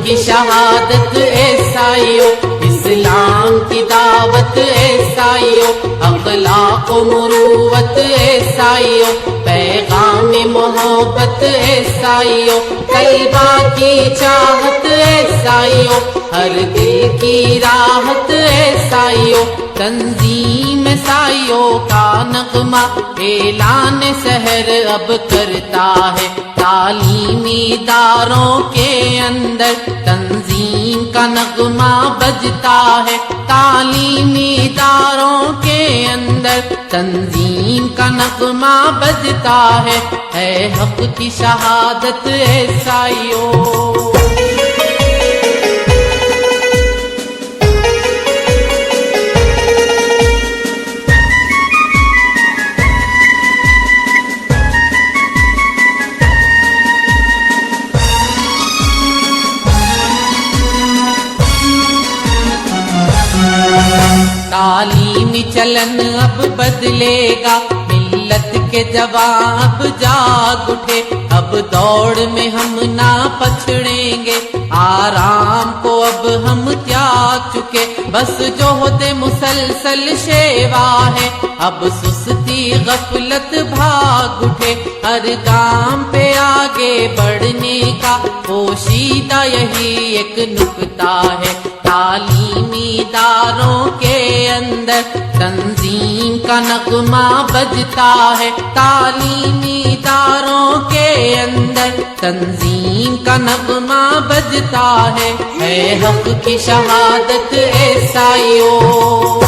کی شہادت عیسائیوں، اسلام کی دعوت عیسائیوں، اخلاق و مروت عیسائیوں، پیغام محبت عیسائیوں، طلبہ کی چاہت عیسائیوں، ہر دل کی راحت عیسائیوں، تنظیم عیسائیوں کا نغمہ اعلان سحر اب کرتا ہے، تعلیمی اداروں کے اندر تنظیم کا نغمہ بجتا ہے، تعلیمی اداروں کے اندر تنظیم کا نغمہ بجتا ہے حق کی شہادت عیسائیوں۔ تعلیمی چلن اب بدلے گا، ملت کے جوان اب جاگ اٹھے، اب دوڑ میں ہم نہ پچھڑیں گے، آرام کو اب ہم تیاگ چکے، بس جوہد مسلسل شیوا ہے، اب سستی غفلت بھاگ اٹھے، ہر گام پہ آگے بڑھنے کا پوشیدہ یہی ایک نکتہ ہے، تعلیمی اداروں کے اندر تنظیم کا نغمہ بجتا ہے، تعلیمی اداروں کے اندر تنظیم کا نغمہ بجتا ہے حق کی شہادت عیسائیوں۔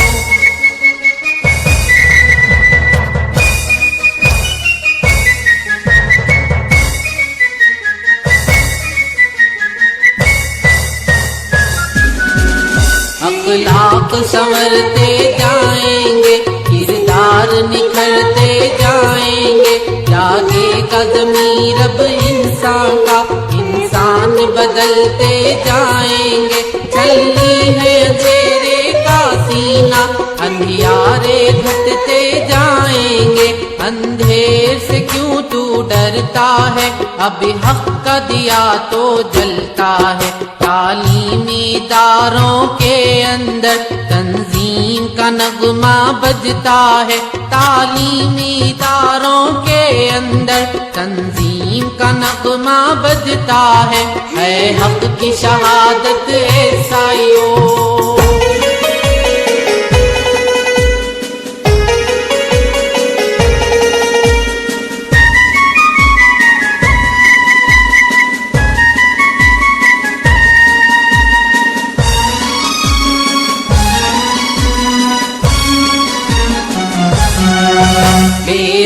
اخلاق سنورتے جائیں گے، کردار نکھرتے جائیں گے، جاگے گا ضمیر اب انسان کا، انسان بدلتے جائیں گے، چلنی ہے اندھیرے کا سینہ، اندھیارے گھٹتے جائیں گے، اندھیر سے کیوں تو ڈرتا ہے، اب حق کا دیا تو جلتا ہے، تعلیمی اداروں کے اندر تنظیم کا نغمہ بجتا ہے، تعلیمی اداروں کے اندر تنظیم کا نغمہ بجتا ہے حق کی شہادت عیسائیوں۔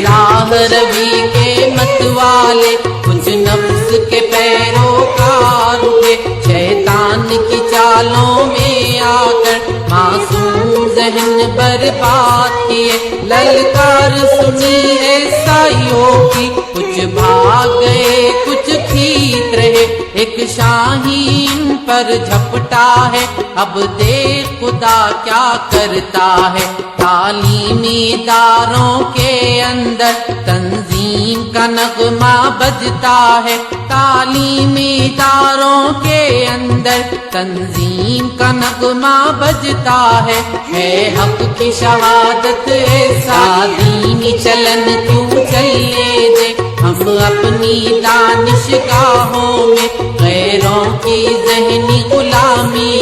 راہ روی کے متوالے کچھ نفس کے پیروکار ہوئے، شیطان کی چالوں میں آ کر معصوم ذہن برباد کیے، للکار سنی عیسائیوں کی، کچھ بھاگ گئے کچھ کھیت رہے، ایک شاہین پر جھپٹا ہے، اب دیکھ خدا کیا کرتا ہے، تعلیمی اداروں کے اندر تنظیم کا نغمہ بجتا ہے، تعلیمی اداروں کے اندر تنظیم کا نغمہ بجتا ہے حق کی شہادت عیسائیوں۔ چلن کیوں چلنے دے ہم اپنی دانشگاہوں میں، غیروں کی ذہنی غلامی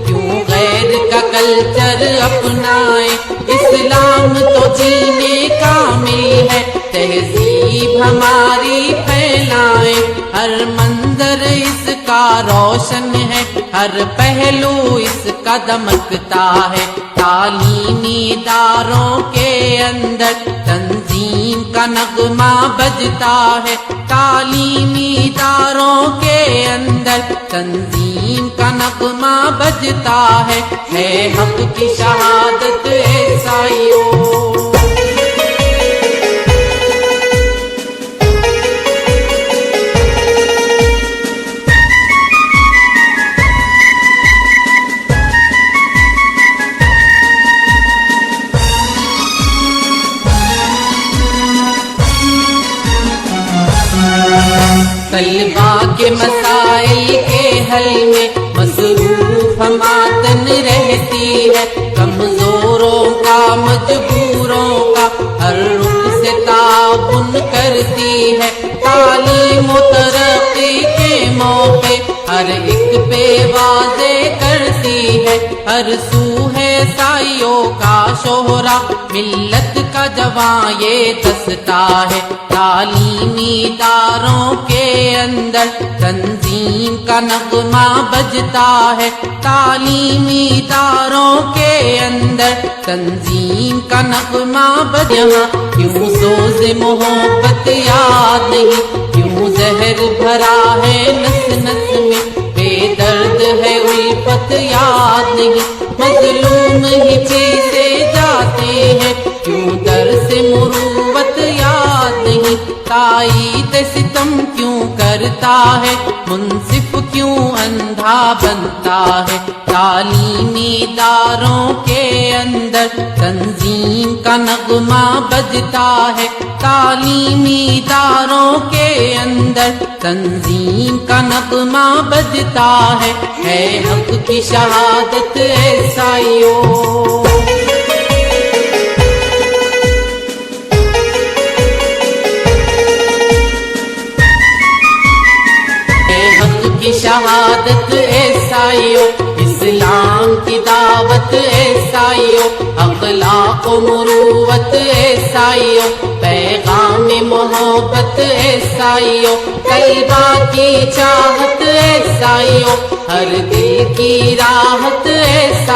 کیوں غیر کا کلچر اپنائے، اسلام تو جینے کا مل ہے، تہذیب ہماری پھیلائے، ہر منظر اس کا روشن ہے، ہر پہلو اس کا دمکتا ہے، تعلیمی اداروں کے اندر تنظیم کا نغمہ بجتا ہے، تعلیمی اداروں کے اندر تنظیم کا نغمہ بجتا ہے حق کی شہادت عیسائیوں۔ طلباء کے مسائل کے حل میں مصروف ہماتن رہتی ہے، کمزوروں کا مجبوروں کا ہر رخ سے تعاون کرتی ہے، تعلیم و ترقی کے موقع ہر ایک پہ واضح کرتی ہے، ہر سو ہے سائیوں کا شہرا، ملت کا جواں یہ دستہ ہے، تعلیمی اداروں کے اندر تنظیم کا نغمہ بجتا ہے، تعلیمی اداروں کے اندر تنظیم کا نغمہ بج، یہاں کیوں سوز محبت یاد نہیں، کیوں زہر بھرا ہے نس نس میں، بے درد ہے الفت یاد نہیں، مظلوم ہی پیچھے جاتے ہیں، کیوں در سے مروت یاد نہیں، تائید ستم کیوں کرتا ہے، منصف کیوں اندھا بنتا ہے، تعلیمی اداروں کے اندر تنظیم کا نغمہ بجتا ہے، تعلیمی اداروں کے اندر تنظیم کا نغمہ بجتا ہے حق کی شہادت عیسائیوں، کی شہادت عیسائیوں، اسلام کی دعوت عیسائیوں، اخلاق و مروت عیسائیوں، پیغام محبت عیسائیوں، طلبا کی چاہت عیسائیوں، ہر دل کی راحت عیسائیوں۔